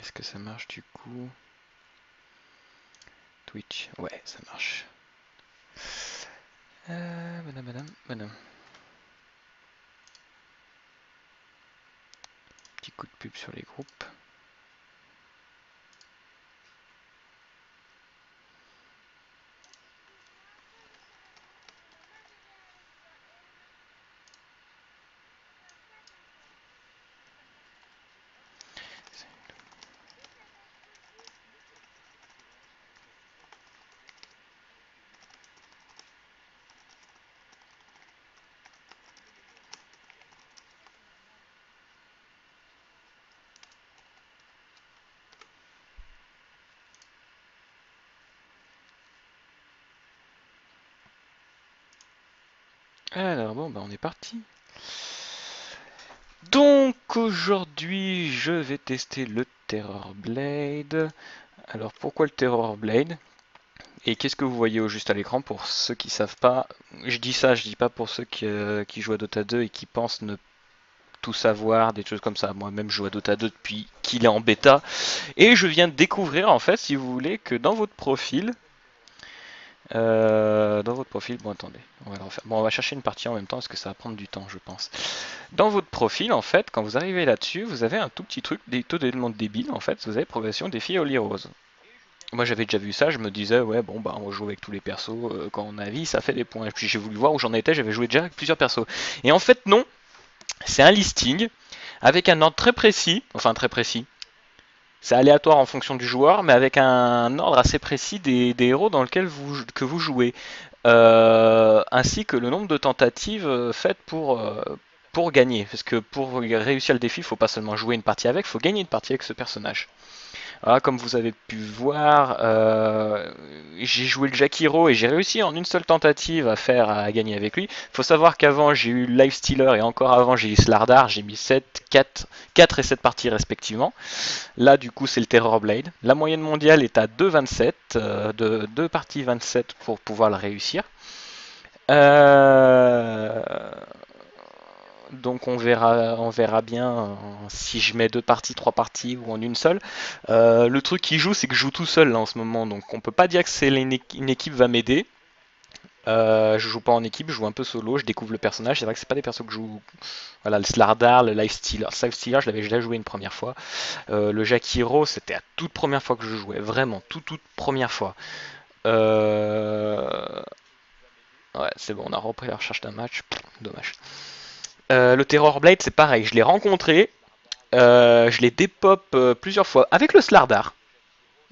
Est-ce que ça marche du coup? Twitch, ouais, ça marche. Madame. Petit coup de pub sur les groupes. Alors bon, bah on est parti. Donc aujourd'hui, je vais tester le Terror Blade. Alors pourquoi le Terror Blade? Et qu'est-ce que vous voyez au juste à l'écran pour ceux qui savent pas? Je dis ça, je dis pas pour ceux qui jouent à Dota 2 et qui pensent ne tout savoir, des choses comme ça. Moi-même, je joue à Dota 2 depuis qu'il est en bêta. Et je viens de découvrir, en fait, si vous voulez, que dans votre profil, bon attendez, on va le refaire. Bon, on va chercher une partie en même temps parce que ça va prendre du temps, je pense. Dans votre profil, en fait, quand vous arrivez là-dessus, vous avez un tout petit truc, des taux d'éléments débiles, en fait, vous avez progression défi Holy Rose. Moi j'avais déjà vu ça, je me disais ouais bon bah on va jouer avec tous les persos, quand on a vie ça fait des points. Et puis j'ai voulu voir où j'en étais, j'avais joué déjà avec plusieurs persos. Et en fait non, c'est un listing avec un ordre très précis, enfin très précis. C'est aléatoire en fonction du joueur, mais avec un ordre assez précis des héros dans lequel que vous jouez. Ainsi que le nombre de tentatives faites pour gagner. Parce que pour réussir le défi, il ne faut pas seulement jouer une partie avec, il faut gagner une partie avec ce personnage. Voilà, comme vous avez pu voir, j'ai joué le Jakiro et j'ai réussi en une seule tentative à gagner avec lui. Il faut savoir qu'avant j'ai eu Lifestealer et encore avant j'ai eu Slardar, j'ai mis 4 et 7 parties respectivement. Là du coup c'est le Terror Blade. La moyenne mondiale est à 2,27, de 2 parties 27 pour pouvoir le réussir. Euh, donc on verra bien si je mets 2 parties, 3 parties ou en une seule. Le truc qui joue, c'est que je joue tout seul là en ce moment, donc on peut pas dire que c'est une équipe va m'aider. Je joue pas en équipe, je joue un peu solo, je découvre le personnage. C'est vrai que c'est pas des persos que je joue. Voilà, le Slardar, le Lifestealer. Le Lifestealer, je l'avais déjà joué une première fois. Le Jakiro, c'était la toute première fois que je jouais, vraiment, toute première fois. Euh... Ouais, c'est bon, on a repris la recherche d'un match. Pff, dommage. Le Terror Blade, c'est pareil, je l'ai rencontré, je l'ai dépop plusieurs fois avec le Slardar.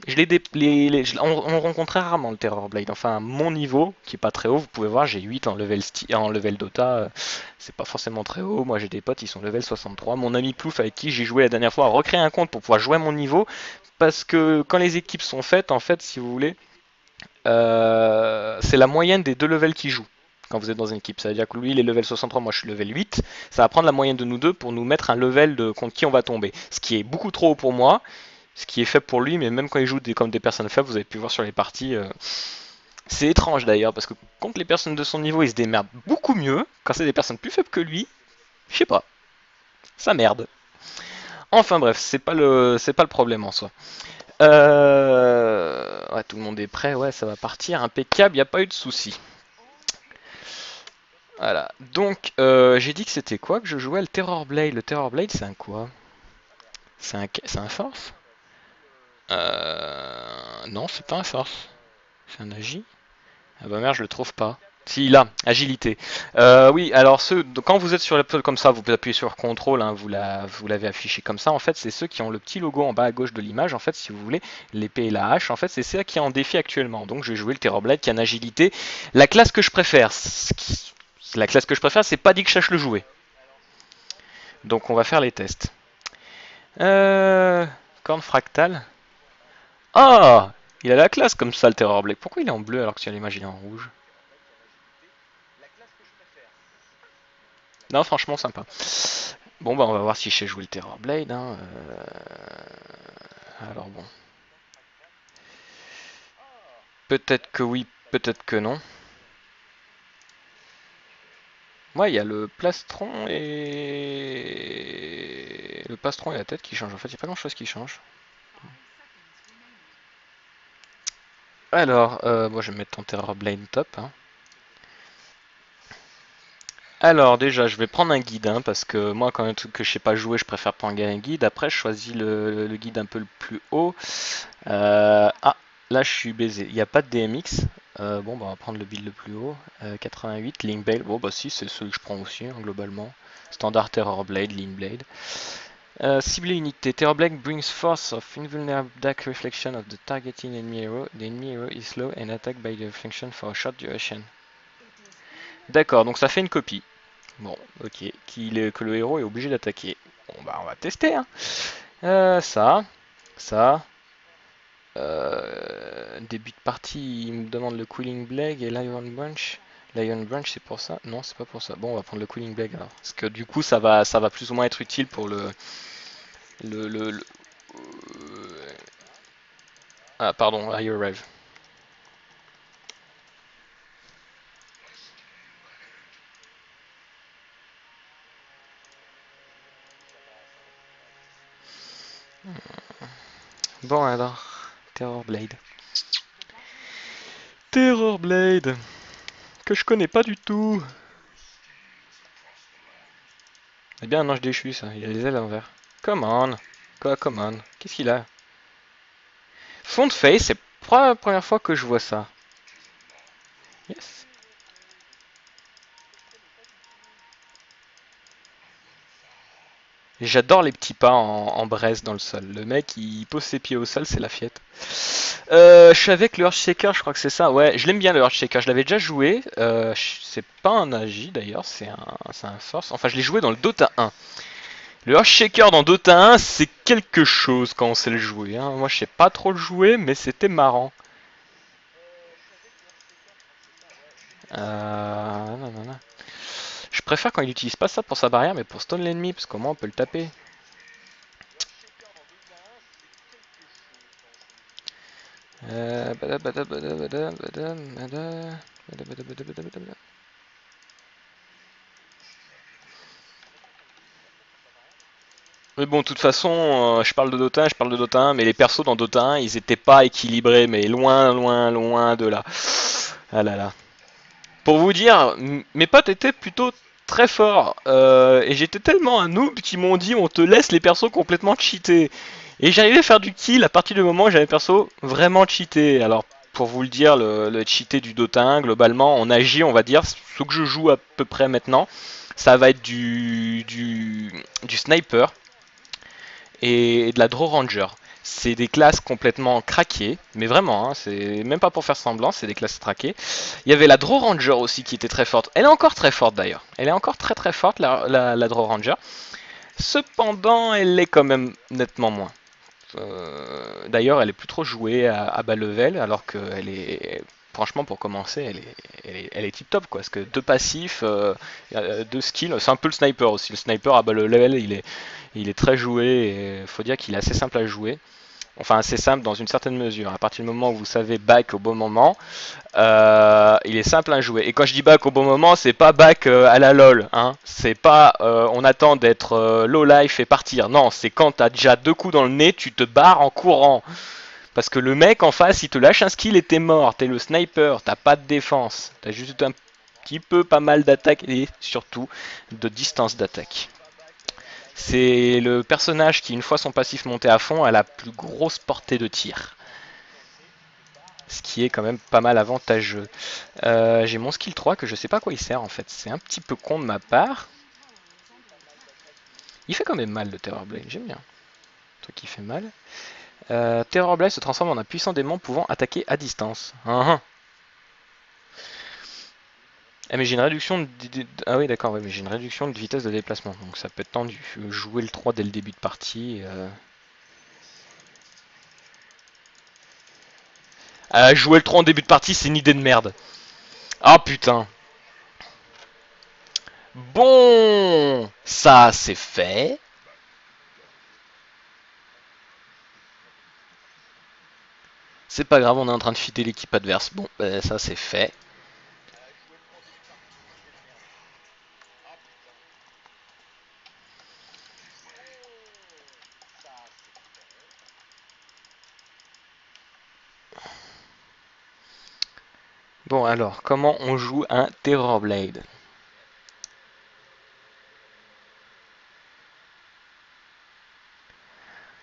On rencontre rarement le Terror Blade. Enfin, à mon niveau, qui est pas très haut, vous pouvez voir, j'ai 8 en level Dota. C'est pas forcément très haut. Moi, j'ai des potes, ils sont level 63. Mon ami Plouf, avec qui j'ai joué la dernière fois, a recréé un compte pour pouvoir jouer à mon niveau. Parce que quand les équipes sont faites, en fait, si vous voulez, c'est la moyenne des deux levels qui jouent quand vous êtes dans une équipe. Ça veut dire que lui, il est level 63, moi je suis level 8. Ça va prendre la moyenne de nous deux pour nous mettre un level contre qui on va tomber. Ce qui est beaucoup trop haut pour moi, ce qui est faible pour lui, mais même quand il joue comme des personnes faibles, vous avez pu voir sur les parties. C'est étrange d'ailleurs, parce que contre les personnes de son niveau, il se démerde beaucoup mieux. Quand c'est des personnes plus faibles que lui, je sais pas, ça merde. Enfin bref, c'est pas le problème en soi. Ouais, tout le monde est prêt, ouais, ça va partir, impeccable, il n'y a pas eu de soucis. Voilà. Donc, j'ai dit que c'était quoi que je jouais le Terror Blade. Le Terror Blade, c'est un quoi? C'est un force? Non, c'est pas un force. C'est un agi? Ah bah merde, je le trouve pas. Si, là, agilité. Oui, alors quand vous êtes sur l'épisode comme ça, vous appuyez sur contrôle, hein, vous l'avez affiché comme ça. En fait, c'est ceux qui ont le petit logo en bas à gauche de l'image. En fait, si vous voulez, l'épée et la hache, en fait, c'est ça qui est en défi actuellement. Donc, je vais jouer le Terror Blade qui a une agilité. La classe que je préfère, c'est pas dit que je sache le jouer. Donc, on va faire les tests. Euh, Corne fractale. Ah, il a la classe comme ça, le Terror Blade. Pourquoi il est en bleu alors que sur l'image il est en rouge? Non, franchement, sympa. Bon, bah, on va voir si je sais jouer le Terror Blade. Hein. Alors bon. Peut-être que oui, peut-être que non. Ouais, il y a le plastron et Pastron et la tête qui changent. En fait, il n'y a pas grand chose qui change. Alors, moi je vais mettre ton Terror Blade top. Hein. Alors déjà, je vais prendre un guide, hein, parce que moi, quand il y a un truc que je sais pas jouer, je préfère prendre un guide. Après, je choisis le guide un peu le plus haut. Ah, là, je suis baisé. Il n'y a pas de DMX. Bon, bah, on va prendre le build le plus haut. 88, Link Blade. Bon, bah si, c'est celui que je prends aussi, hein, globalement. Standard Terror Blade, Link Blade. Cible unité. Terror Blade brings force of invulnerable dark reflection of the targeting enemy hero. The enemy hero is slow and attacked by the reflection for a short duration. D'accord, donc ça fait une copie. Bon, ok. Que le héros est obligé d'attaquer. Bon, bah, on va tester, hein. Ça. Ça. Début de partie, il me demande le Cooling Blade et l'Iron Branch. L'Iron Branch, c'est pour ça? Non, c'est pas pour ça. Bon, on va prendre le Cooling Blade alors. Parce que du coup, ça va plus ou moins être utile pour le. Ah, pardon, I arrive. Bon, alors. Terror Blade. Terror Blade que je connais pas du tout. Eh bien, un ange déchu, ça. Il a les ailes à l'envers. Come on. Quoi, come on. Qu'est-ce qu'il a? Fond de face, c'est pas la première fois que je vois ça. Yes. J'adore les petits pas en braise dans le sol. Le mec, il pose ses pieds au sol, c'est la fiette. Je suis avec le Earthshaker, je crois que c'est ça. Ouais, je l'aime bien le Earthshaker. Je l'avais déjà joué. C'est pas un Agi d'ailleurs, c'est un Force. Enfin, je l'ai joué dans le Dota 1. Le Earthshaker dans Dota 1, c'est quelque chose quand on sait le jouer. Hein. Moi, je sais pas trop le jouer, mais c'était marrant. Non, non, non. Je préfère quand il utilise pas ça pour sa barrière, mais pour stun l'ennemi, parce qu'au moins on peut le taper. Mais bon, de toute façon, je parle de Dota 1, je parle de Dota 1, mais les persos dans Dota 1, ils étaient pas équilibrés, mais loin, loin, loin de là. Ah là là. Pour vous dire, mes potes étaient plutôt très forts, et j'étais tellement un noob qu'ils m'ont dit on te laisse les persos complètement cheatés. Et j'arrivais à faire du kill à partir du moment où j'avais un perso vraiment cheaté. Alors, pour vous le dire, le cheaté du Dota 1, globalement, en agit, on va dire, ce que je joue à peu près maintenant, ça va être du sniper et de la Draw Ranger. C'est des classes complètement craquées, mais vraiment, hein, c'est même pas pour faire semblant, c'est des classes craquées. Il y avait la Draw Ranger aussi qui était très forte. Elle est encore très forte d'ailleurs. Elle est encore très très forte, la Draw Ranger. Cependant, elle est quand même nettement moins. D'ailleurs, elle est plus trop jouée à bas level, alors qu'elle est, franchement, pour commencer, elle est tip top quoi. Parce que deux passifs, deux skills, c'est un peu le sniper aussi. Le sniper à bas level, il est très joué et il faut dire qu'il est assez simple à jouer. Enfin, assez simple dans une certaine mesure. À partir du moment où vous savez back au bon moment, il est simple à jouer. Et quand je dis back au bon moment, c'est pas back à la lol. Hein. C'est pas on attend d'être low life et partir. Non, c'est quand t'as déjà deux coups dans le nez, tu te barres en courant. Parce que le mec en face, il te lâche un skill et t'es mort. T'es le sniper, t'as pas de défense. T'as juste un petit peu pas mal d'attaque et surtout de distance d'attaque. C'est le personnage qui, une fois son passif monté à fond, a la plus grosse portée de tir. Ce qui est quand même pas mal avantageux. J'ai mon skill 3 que je sais pas à quoi il sert en fait. C'est un petit peu con de ma part. Il fait quand même mal le Terror Blade, j'aime bien. Le truc qui fait mal. Terror Blade se transforme en un puissant démon pouvant attaquer à distance. Ah mais j'ai une réduction Ah oui d'accord, ouais, mais j'ai une réduction de vitesse de déplacement. Donc ça peut être tendu. Jouer le 3 dès le début de partie. Jouer le 3 en début de partie, c'est une idée de merde. Ah putain. Bon, ça c'est fait. C'est pas grave, on est en train de fitter l'équipe adverse. Bon, ça c'est fait. Bon alors, comment on joue un Terrorblade?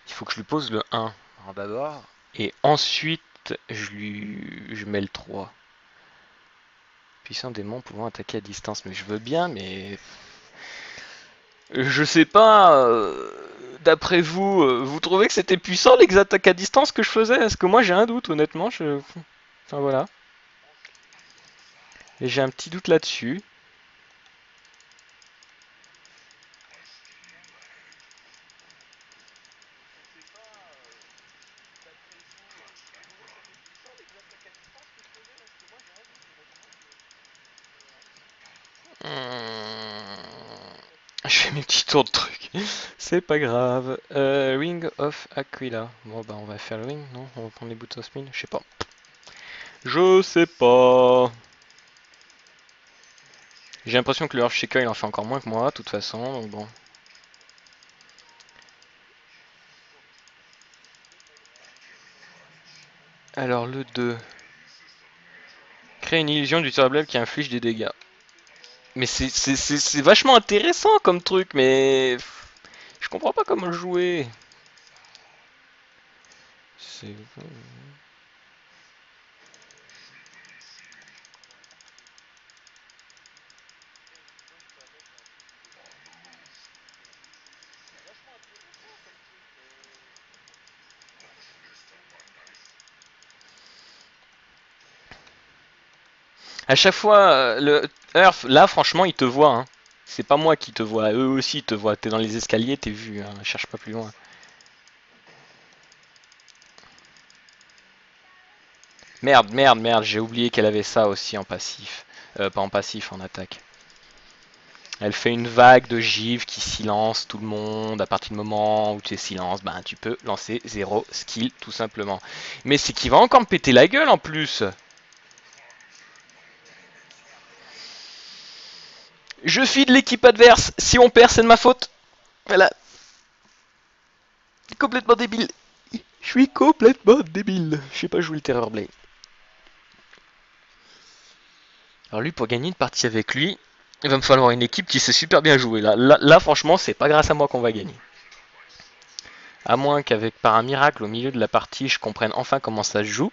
Il faut que je lui pose le 1 d'abord. Et ensuite, je mets le 3. Puissant démon pouvant attaquer à distance. Mais je veux bien, mais... Je sais pas... D'après vous, vous trouvez que c'était puissant les attaques à distance que je faisais? Parce que moi j'ai un doute, honnêtement. Enfin voilà. Et j'ai un petit doute là-dessus. Je fais mes petits tours de trucs. C'est pas grave. Ring of Aquila. Bon bah on va faire le ring, non? On va prendre les boots of spin? Je sais pas. Je sais pas. J'ai l'impression que le Earthshaker il en fait encore moins que moi, de toute façon, donc bon. Alors le 2. Crée une illusion du Terrorblade qui inflige des dégâts. Mais c'est vachement intéressant comme truc, mais... Je comprends pas comment le jouer. C'est... À chaque fois, le Earth, là franchement il te voit, hein. C'est pas moi qui te vois, eux aussi ils te voient. T'es dans les escaliers, t'es vu, hein. Cherche pas plus loin. Merde, merde, merde, j'ai oublié qu'elle avait ça aussi en passif. Pas en passif, en attaque. Elle fait une vague de givre qui silence tout le monde. À partir du moment où tu es silence, ben tu peux lancer 0 skill tout simplement. Mais c'est qu'il va encore me péter la gueule en plus. Je feed l'équipe adverse. Si on perd, c'est de ma faute. Voilà. Complètement débile. Je suis complètement débile. Je sais pas jouer le Terrorblade. Alors lui, pour gagner une partie avec lui, il va me falloir une équipe qui sait super bien jouer. Là franchement, c'est pas grâce à moi qu'on va gagner. À moins qu'avec par un miracle au milieu de la partie, je comprenne enfin comment ça se joue.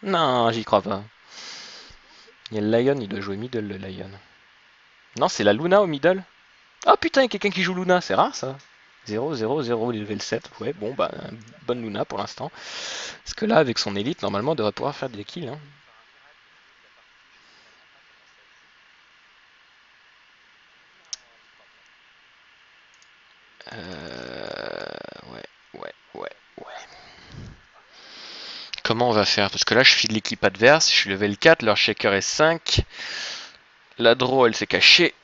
Non, j'y crois pas. Il y a le Lion, il doit jouer middle le Lion. Non, c'est la Luna au middle. Ah putain, il y a quelqu'un qui joue Luna, c'est rare ça. 0, 0, 0, level 7. Ouais, bon, bah, bonne Luna pour l'instant. Parce que là, avec son élite, normalement, on devrait pouvoir faire des kills. Hein. Ouais. Comment on va faire? Parce que là, je suis de l'équipe adverse, je suis level 4, leur shaker est 5. La draw, elle s'est cachée.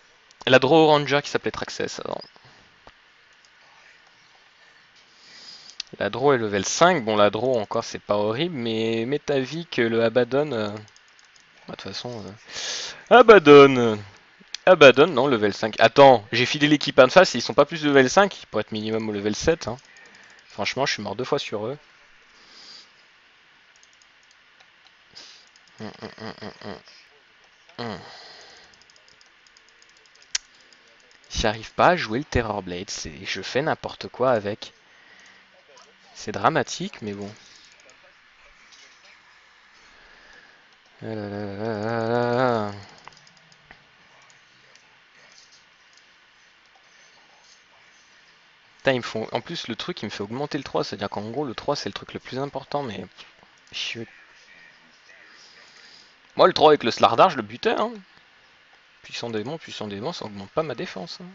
La draw ranger qui s'appelait Traxxas avant. La draw est level 5. Bon, la draw encore, c'est pas horrible, mais mets ta vie que le Abaddon. De toute façon. Abaddon, non, level 5. Attends, j'ai filé l'équipe en face, ils sont pas plus de level 5, ils pourraient être minimum au level 7. Hein. Franchement, je suis mort 2 fois sur eux. J'arrive pas à jouer le Terrorblade, je fais n'importe quoi avec. C'est dramatique, mais bon. Putain, ils me font... En plus, le truc, il me fait augmenter le 3, c'est-à-dire qu'en gros, le 3, c'est le truc le plus important, mais... Moi, le 3 avec le Slardar, je le butais, hein. Puissant démon, ça augmente pas ma défense. Hein.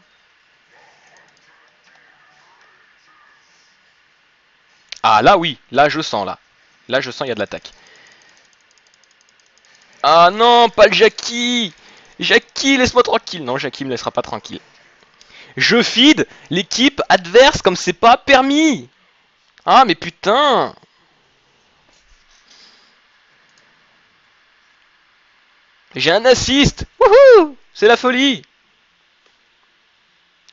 Ah, là, oui, là, je sens, là. Là, je sens, il y a de l'attaque. Ah non, pas le Jackie! Jackie, laisse-moi tranquille. Non, Jackie me laissera pas tranquille. Je feed l'équipe adverse comme c'est pas permis. Ah, mais putain! J'ai un assist! Wouhou! C'est la folie!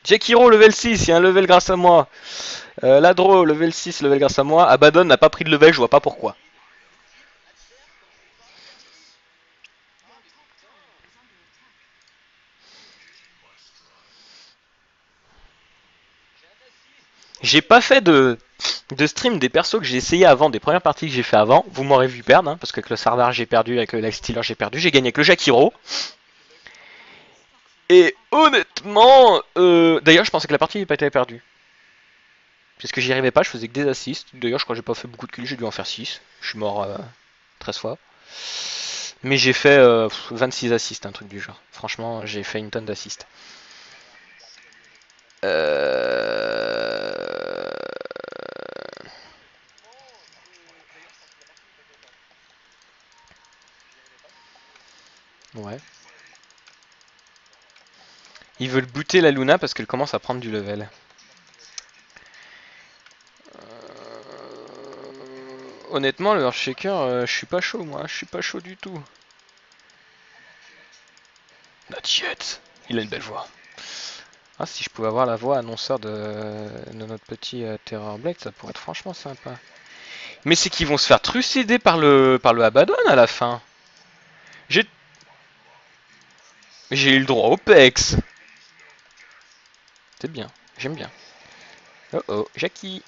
Jakiro level 6, il y a un level grâce à moi. Ladro level 6, level grâce à moi. Abaddon n'a pas pris de level, je vois pas pourquoi. j'ai pas fait de stream des persos que j'ai essayé avant, des premières parties que j'ai fait avant. Vous m'aurez vu perdre, hein, parce qu'avec le Sardar j'ai perdu, avec le Life Stealer j'ai perdu. J'ai gagné avec le Jakiro. Et honnêtement, d'ailleurs je pensais que la partie n'avait pas été perdue. Parce que j'y arrivais pas, je faisais que des assists. D'ailleurs je crois que j'ai pas fait beaucoup de kills, j'ai dû en faire 6. Je suis mort 13 fois. Mais j'ai fait 26 assists, un truc du genre. Franchement, j'ai fait une tonne d'assists. Euh... Ouais. Ils veulent booter la Luna parce qu'elle commence à prendre du level. Honnêtement, le Earthshaker, je suis pas chaud moi, je suis pas chaud du tout. Not yet. Il a une belle voix. Ah, si je pouvais avoir la voix annonceur de notre petit Terror Blade, ça pourrait être franchement sympa. Mais c'est qu'ils vont se faire trucider par le Abaddon à la fin. J'ai eu le droit au PEX. C'est bien, j'aime bien. Oh oh, Jackie.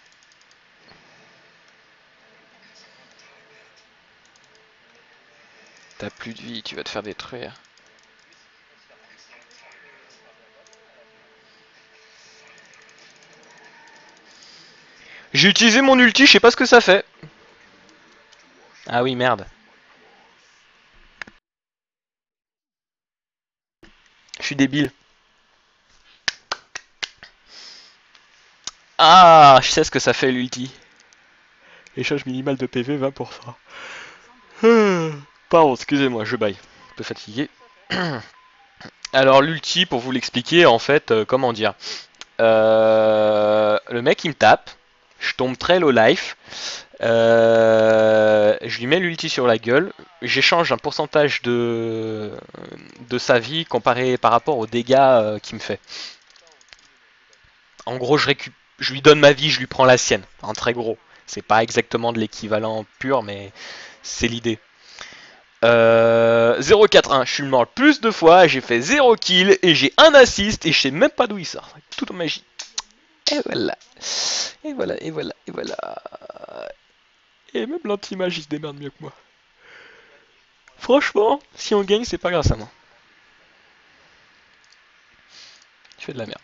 T'as plus de vie, tu vas te faire détruire. J'ai utilisé mon ulti, je sais pas ce que ça fait. Ah oui, merde. Je suis débile. Ah, je sais ce que ça fait l'ulti. Échange minimal de PV 20%. Pardon, excusez-moi, je baille. Un peu fatigué. Alors l'ulti, pour vous l'expliquer, en fait, comment dire, le mec il me tape, je tombe très low life, je lui mets l'ulti sur la gueule, j'échange un pourcentage de sa vie comparé par rapport aux dégâts qu'il me fait. En gros, je lui donne ma vie, je lui prends la sienne, en très gros. C'est pas exactement de l'équivalent pur, mais c'est l'idée. 0-4-1, je suis mort le plus de fois, j'ai fait 0 kill et j'ai un assist et je sais même pas d'où il sort. Tout en magie. Et voilà. Et voilà, et voilà, et voilà. Et même l'anti-mage il se démerde mieux que moi. Franchement, si on gagne, c'est pas grâce à moi. Je fais de la merde.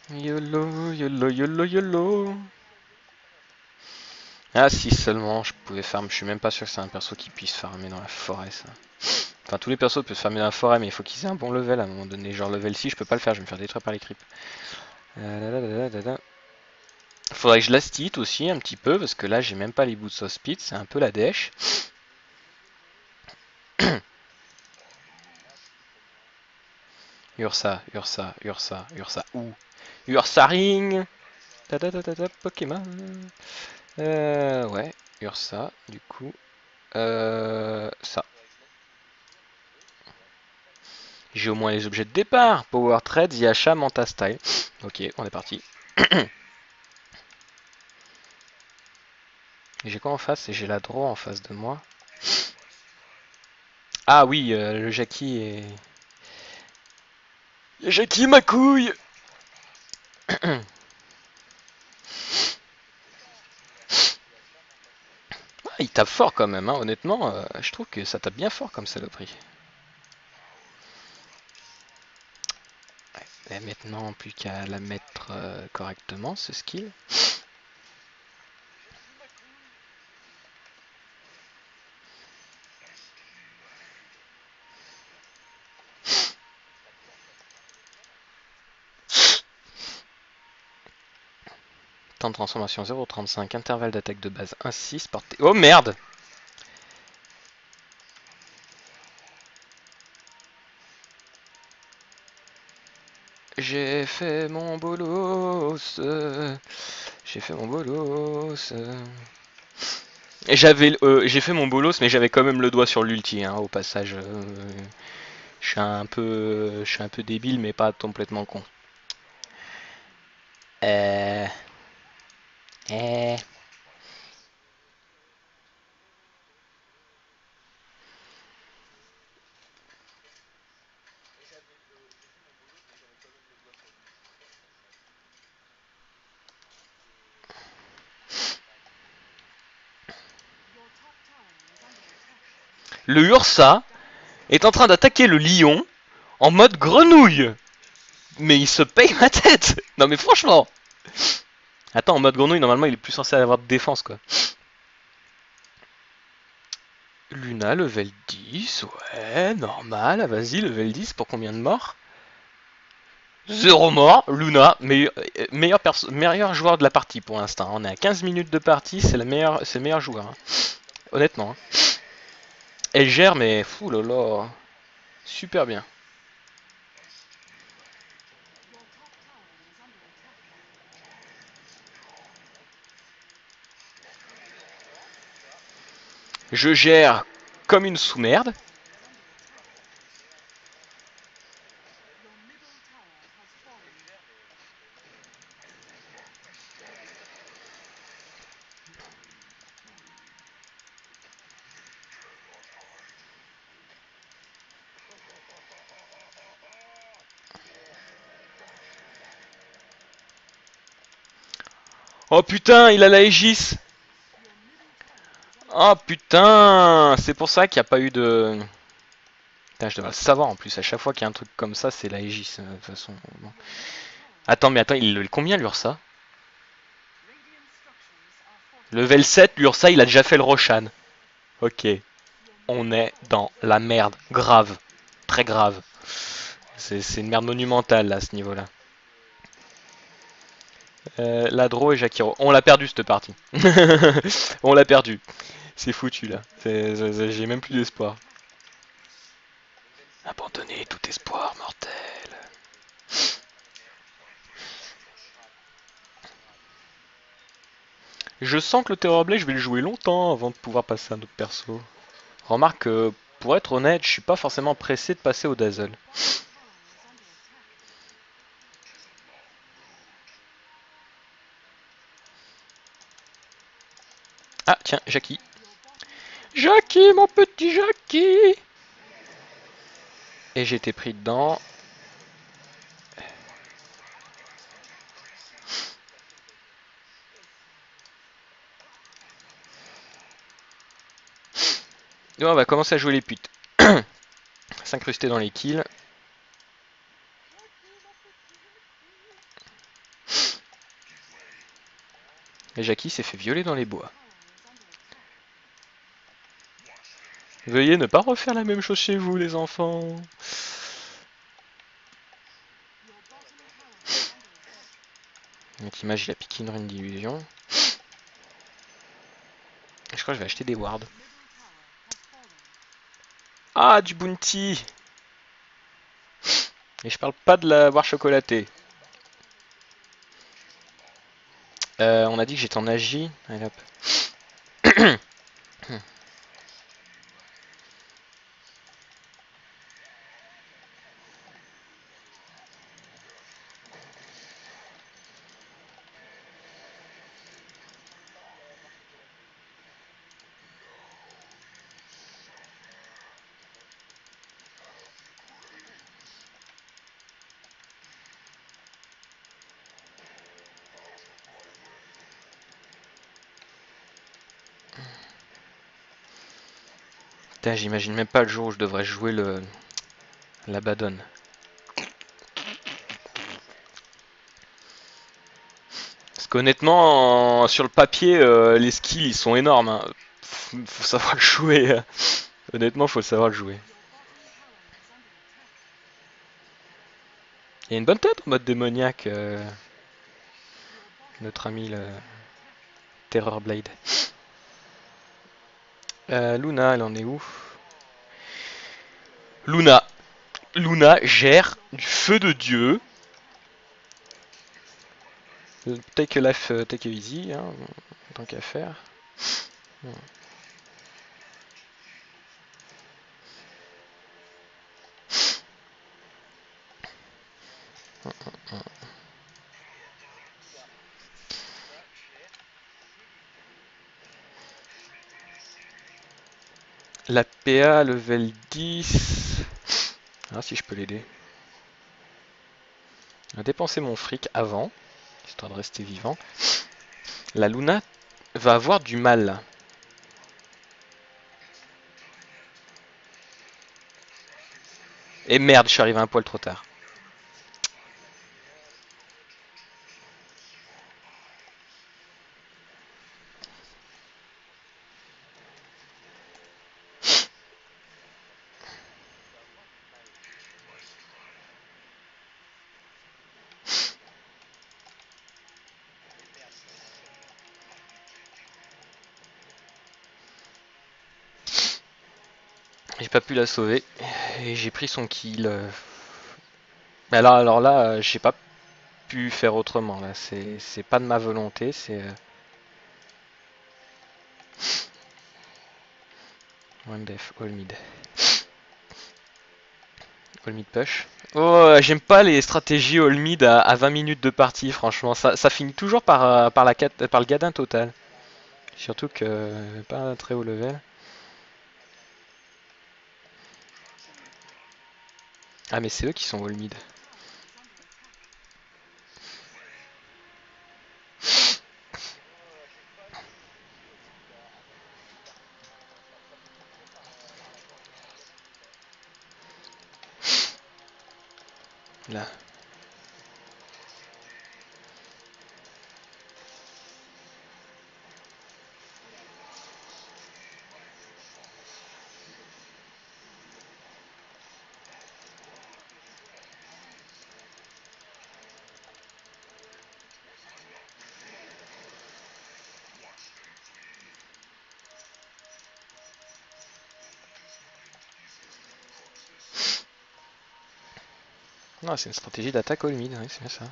YOLO, YOLO, YOLO, YOLO. Ah, si seulement je pouvais farm. Je suis même pas sûr que c'est un perso qui puisse farmer dans la forêt, ça. Enfin, tous les persos peuvent farmer dans la forêt, mais il faut qu'ils aient un bon level à un moment donné. Genre level 6, je peux pas le faire, je vais me faire détruire par les creeps. Faudrait que je last hit aussi un petit peu, parce que là j'ai même pas les boots of speed, c'est un peu la dèche. Ursa, Ursa, Ursa, Ursa, où Ursa Ring. Pokémon. Ouais, Ursa, du coup. Ça. J'ai au moins les objets de départ. Power Trade, Yasha, Manta Style. Ok, on est parti. J'ai quoi en face? Et j'ai la draw en face de moi. Ah oui, le Jackie est... Jackie ma couille. Ah, il tape fort quand même, hein. Honnêtement, je trouve que ça tape bien fort comme saloperie. Et maintenant, plus qu'à la mettre correctement, ce skill. Temps de transformation 0,35, intervalle d'attaque de base 1,6, portée... Oh merde! J'ai fait mon bolos. J'ai fait mon bolos. Et j'ai fait mon bolos, mais j'avais quand même le doigt sur l'ulti, hein, au passage. Je suis un peu débile, mais pas complètement con. Euh, euh, Le Ursa est en train d'attaquer le lion en mode grenouille. Mais il se paye ma tête. Non mais franchement. Attends, en mode grenouille, normalement, il est plus censé avoir de défense, quoi. Luna, level 10, ouais, normal. Vas-y, level 10, pour combien de morts? Zéro mort. Luna, meilleur joueur de la partie pour l'instant. On est à 15 minutes de partie, c'est le meilleur joueur. Hein. Honnêtement. Hein. Elle gère, mais fou là là. Super bien. Je gère comme une sous-merde. Oh putain, il a la Aegis. Oh putain, c'est pour ça qu'il n'y a pas eu de... Putain, je devrais le savoir en plus, à chaque fois qu'il y a un truc comme ça, c'est la Aegis, de toute façon. Bon. Attends, mais attends, il combien l'Ursa? Level 7, l'Ursa, il a déjà fait le Roshan. Ok. On est dans la merde. Grave. Très grave. C'est une merde monumentale, là, à ce niveau-là. Ladro et Jakiro. On l'a perdu, cette partie. On l'a perdu. C'est foutu, là. J'ai même plus d'espoir. Abandonner tout espoir mortel. Je sens que le Terrorblade, je vais le jouer longtemps avant de pouvoir passer à un autre perso. Remarque, pour être honnête, je suis pas forcément pressé de passer au Dazzle. Ah, tiens, Jackie. Jackie, mon petit Jackie! Et j'ai été pris dedans. Et on va commencer à jouer les putes. S'incruster dans les kills. Et Jackie s'est fait violer dans les bois. Veuillez ne pas refaire la même chose chez vous, les enfants. Donc image, il a piqué une rune d'illusion. Je crois que je vais acheter des wards. Ah, du bounty! Et je parle pas de la boire chocolatée. On a dit que j'étais en agi. Allez hop. Putain, j'imagine même pas le jour où je devrais jouer la badonne. Parce qu'honnêtement, sur le papier, les skills ils sont énormes. Hein. Faut savoir le jouer. Honnêtement, faut savoir le jouer. Il y a une bonne tête en mode démoniaque, notre ami le Terrorblade. Luna, elle en est où? Luna gère du feu de Dieu. Take a life, take a easy, hein, tant qu'à faire. La PA level 10. Ah, si je peux l'aider. Je vais dépenser mon fric avant, histoire de rester vivant. La Luna va avoir du mal. Et merde, je suis arrivé un poil trop tard. J'ai pas pu la sauver. Et j'ai pris son kill. Mais alors là, j'ai pas pu faire autrement. Là, c'est pas de ma volonté. C'est one death, all mid. All mid push. Oh, j'aime pas les stratégies all mid à 20 minutes de partie, franchement. Ça finit toujours par le gadin total. Surtout que pas très haut level. Ah, mais c'est eux qui sont all mid. Là. Non, c'est une stratégie d'attaque all mid, oui, c'est bien ça.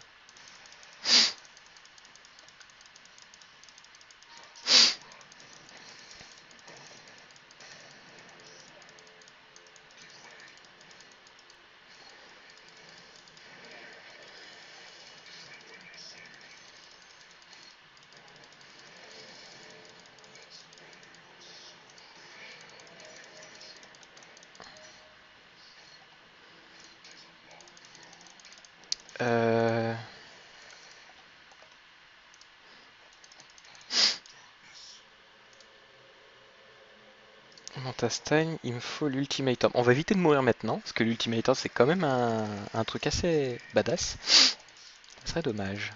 Euh... Montastein, il me faut l'ultimatum. On va éviter de mourir maintenant, parce que l'ultimatum c'est quand même un truc assez badass. Ça serait dommage.